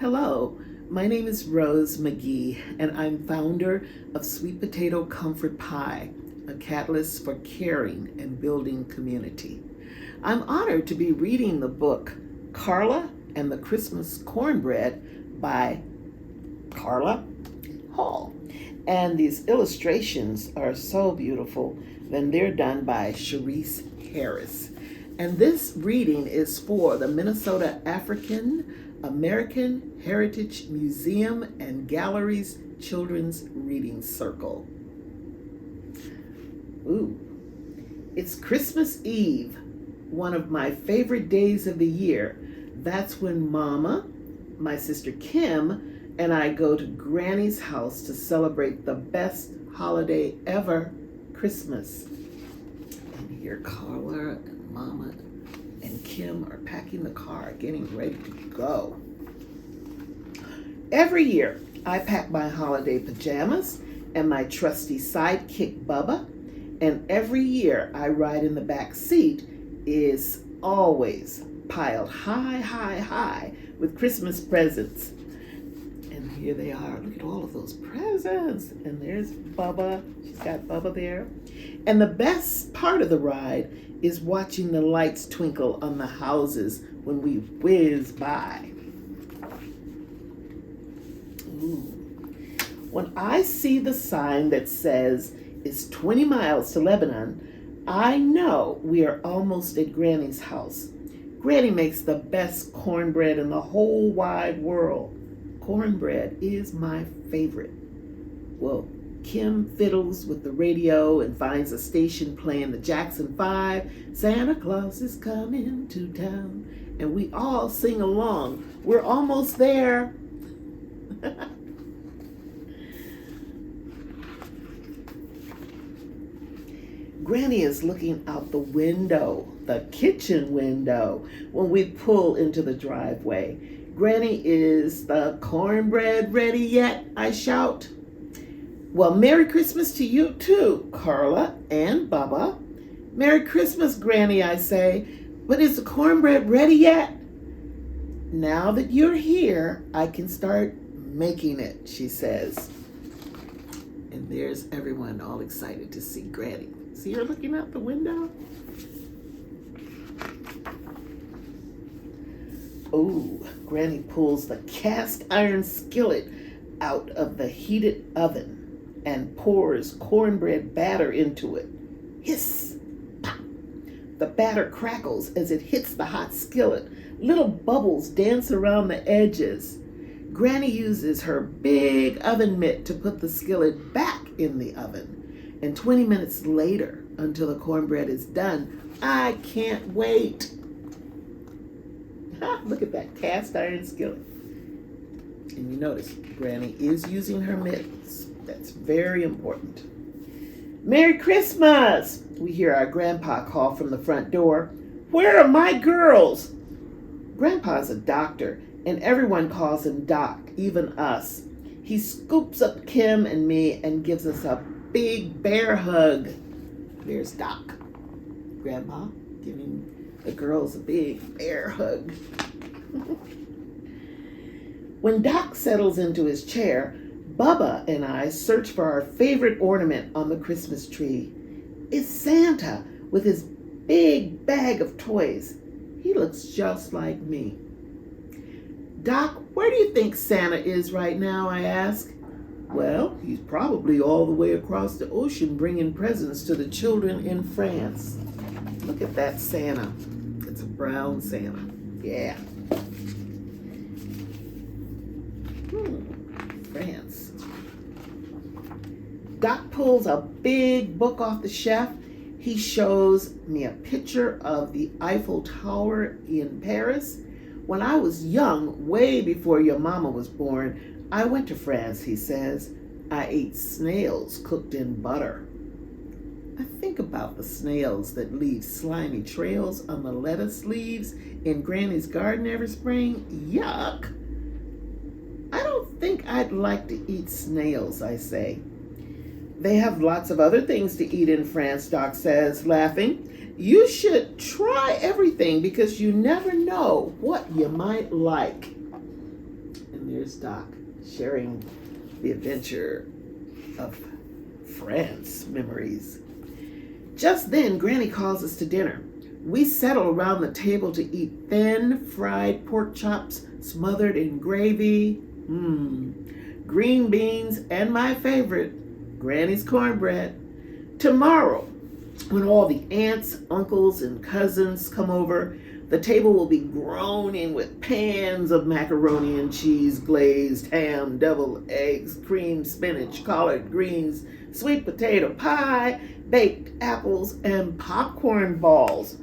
Hello, my name is Rose McGee, and I'm founder of Sweet Potato Comfort Pie, a catalyst for caring and building community. I'm honored to be reading the book Carla and the Christmas Cornbread by Carla Hall. And these illustrations are so beautiful, and they're done by Sharice Harris. And this reading is for the Minnesota African American Heritage Museum and Gallery's Children's Reading Circle. Ooh, it's Christmas Eve, one of my favorite days of the year. That's when Mama, my sister Kim, and I go to Granny's house to celebrate the best holiday ever, Christmas. And here Carla and Mama and Kim are packing the car, getting ready to go. Every year, I pack my holiday pajamas and my trusty sidekick Bubba, and every year I ride in the back seat is always piled high, high, high with Christmas presents. And here they are. Look at all of those presents. And there's Bubba. She's got Bubba there. And the best part of the ride is watching the lights twinkle on the houses when we whiz by. Ooh. When I see the sign that says it's 20 miles to Lebanon, I know we are almost at Granny's house. Granny makes the best cornbread in the whole wide world. Cornbread is my favorite. Well, Kim fiddles with the radio and finds a station playing the Jackson 5, Santa Claus is coming to town, and we all sing along. We're almost there. Granny is looking out the window, the kitchen window, when we pull into the driveway. Granny, is the cornbread ready yet? I shout. Well, Merry Christmas to you too, Carla and Bubba. Merry Christmas, Granny, I say. But is the cornbread ready yet? Now that you're here, I can start making it, she says. And there's everyone all excited to see Granny. See her looking out the window? Oh, Granny pulls the cast iron skillet out of the heated oven and pours cornbread batter into it. Hiss! Pop! The batter crackles as it hits the hot skillet. Little bubbles dance around the edges. Granny uses her big oven mitt to put the skillet back in the oven. And 20 minutes later, until the cornbread is done, I can't wait. Look at that cast iron skillet. And you notice Granny is using her mitts. That's very important. Merry Christmas! We hear our grandpa call from the front door. Where are my girls? Grandpa's a doctor, and everyone calls him Doc, even us. He scoops up Kim and me and gives us a big bear hug. There's Doc. Grandpa giving the girls a big bear hug. When Doc settles into his chair, Bubba and I search for our favorite ornament on the Christmas tree. It's Santa with his big bag of toys. He looks just like me. Doc, where do you think Santa is right now, I ask. Well, he's probably all the way across the ocean bringing presents to the children in France. Look at that Santa. It's a brown Santa. Yeah. France. Doc pulls a big book off the shelf. He shows me a picture of the Eiffel Tower in Paris. When I was young, way before your mama was born, I went to France, he says. I ate snails cooked in butter. I think about the snails that leave slimy trails on the lettuce leaves in Granny's garden every spring. Yuck! I don't think I'd like to eat snails, I say. They have lots of other things to eat in France, Doc says, laughing. You should try everything because you never know what you might like. And And there's Doc sharing the adventure of France memories. Just then, Granny calls us to dinner. We settle around the table to eat thin fried pork chops smothered in gravy, green beans, and my favorite, Granny's cornbread. Tomorrow, when all the aunts, uncles, and cousins come over, the table will be groaning with pans of macaroni and cheese, glazed ham, deviled eggs, creamed spinach, collard greens, sweet potato pie, baked apples, and popcorn balls.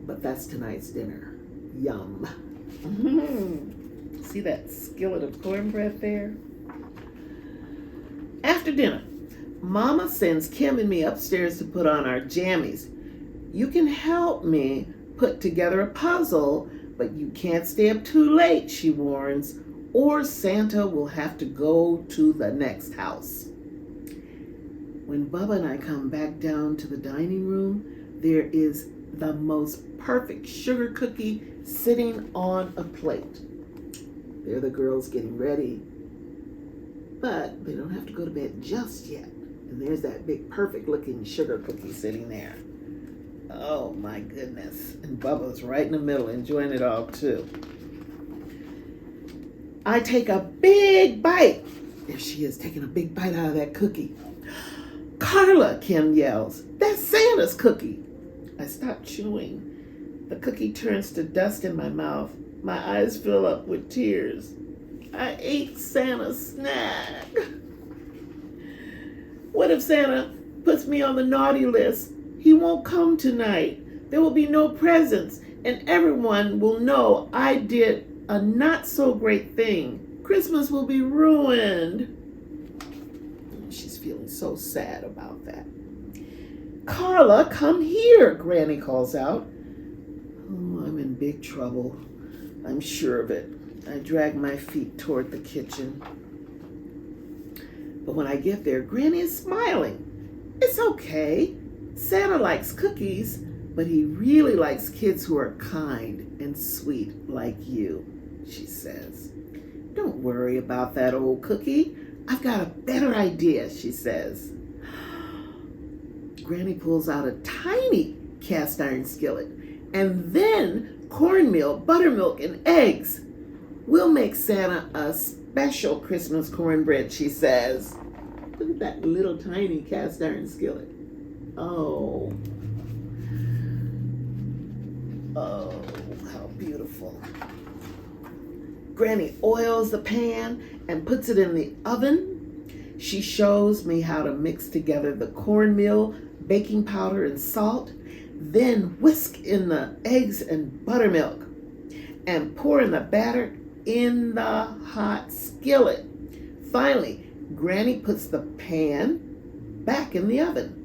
But that's tonight's dinner. Yum. See that skillet of cornbread there? After dinner, Mama sends Kim and me upstairs to put on our jammies. You can help me put together a puzzle, but you can't stay up too late, she warns, or Santa will have to go to the next house. When Bubba and I come back down to the dining room, there is the most perfect sugar cookie sitting on a plate. There are the girls getting ready, but they don't have to go to bed just yet. And there's that big perfect looking sugar cookie sitting there. Oh my goodness. And Bubba's right in the middle enjoying it all too. I take a big bite. There she is taking a big bite out of that cookie. Carla, Kim yells, that's Santa's cookie. I stop chewing. The cookie turns to dust in my mouth. My eyes fill up with tears. I ate Santa's snack. What if Santa puts me on the naughty list? He won't come tonight. There will be no presents, and everyone will know I did a not so great thing. Christmas will be ruined. She's feeling so sad about that. Carla, come here, Granny calls out. Oh, I'm in big trouble. I'm sure of it. I drag my feet toward the kitchen. But when I get there, Granny is smiling. It's okay. Santa likes cookies, but he really likes kids who are kind and sweet like you, she says. Don't worry about that old cookie. I've got a better idea, she says. Granny pulls out a tiny cast iron skillet and then cornmeal, buttermilk, and eggs. We'll make Santa a special Christmas cornbread, she says. Look at that little tiny cast iron skillet. Oh, how beautiful. Granny oils the pan and puts it in the oven. She shows me how to mix together the cornmeal, baking powder, and salt, then whisk in the eggs and buttermilk, and pour in the batter in the hot skillet. Finally, Granny puts the pan back in the oven.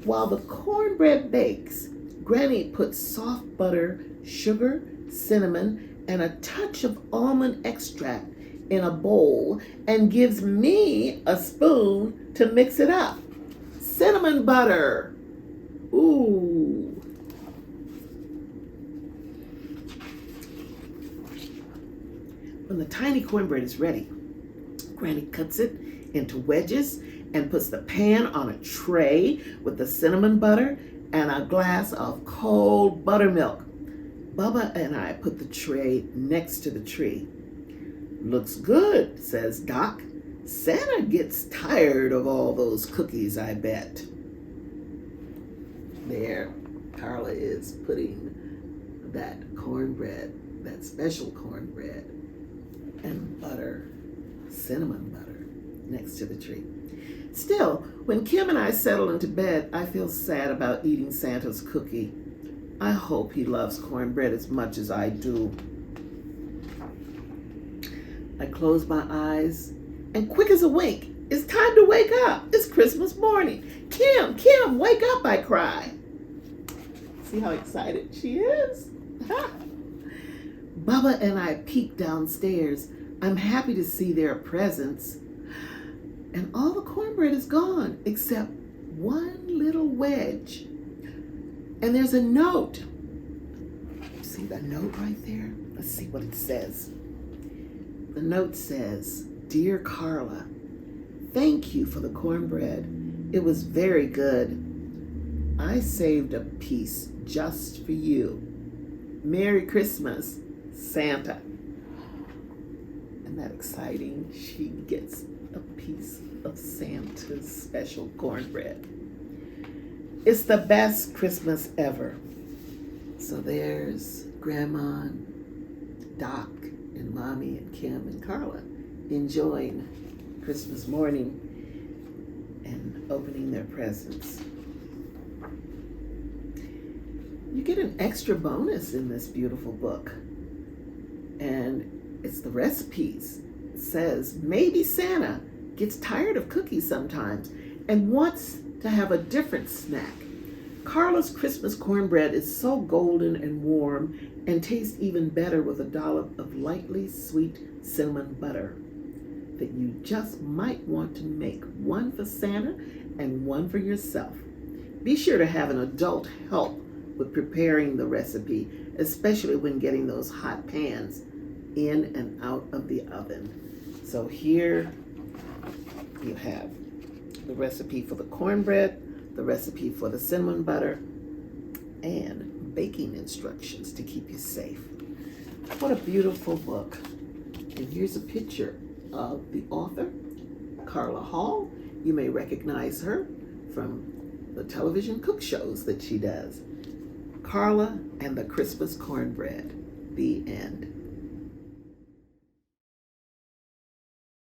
While the cornbread bakes, Granny puts soft butter, sugar, cinnamon, and a touch of almond extract in a bowl and gives me a spoon to mix it up. Cinnamon butter. Ooh. When the tiny cornbread is ready, Granny cuts it into wedges and puts the pan on a tray with the cinnamon butter and a glass of cold buttermilk. Bubba and I put the tray next to the tree. Looks good, says Doc. Santa gets tired of all those cookies, I bet. There, Carla is putting that cornbread, that special cornbread, and butter, cinnamon butter, next to the tree. Still, when Kim and I settle into bed, I feel sad about eating Santa's cookie. I hope he loves cornbread as much as I do. I close my eyes, and quick as a wink, it's time to wake up. It's Christmas morning. Kim, wake up, I cry. See how excited she is? Bubba and I peek downstairs. I'm happy to see their presents. And all the cornbread is gone except one little wedge. And there's a note. See the note right there? Let's see what it says. The note says, "Dear Carla, thank you for the cornbread. It was very good. I saved a piece just for you. Merry Christmas, Santa." Isn't that exciting? She gets a piece of Santa's special cornbread. It's the best Christmas ever. So there's Grandma and Doc and Mommy and Kim and Carla enjoying Christmas morning and opening their presents. You get an extra bonus in this beautiful book, and it's the recipes. It says, maybe Santa gets tired of cookies sometimes and wants to have a different snack. Carla's Christmas cornbread is so golden and warm and tastes even better with a dollop of lightly sweet cinnamon butter that you just might want to make one for Santa and one for yourself. Be sure to have an adult help with preparing the recipe, especially when getting those hot pans in and out of the oven. So here you have the recipe for the cornbread, the recipe for the cinnamon butter, and baking instructions to keep you safe. What a beautiful book. And here's a picture of the author, Carla Hall. You may recognize her from the television cook shows that she does. Carla and the Christmas Cornbread. The end.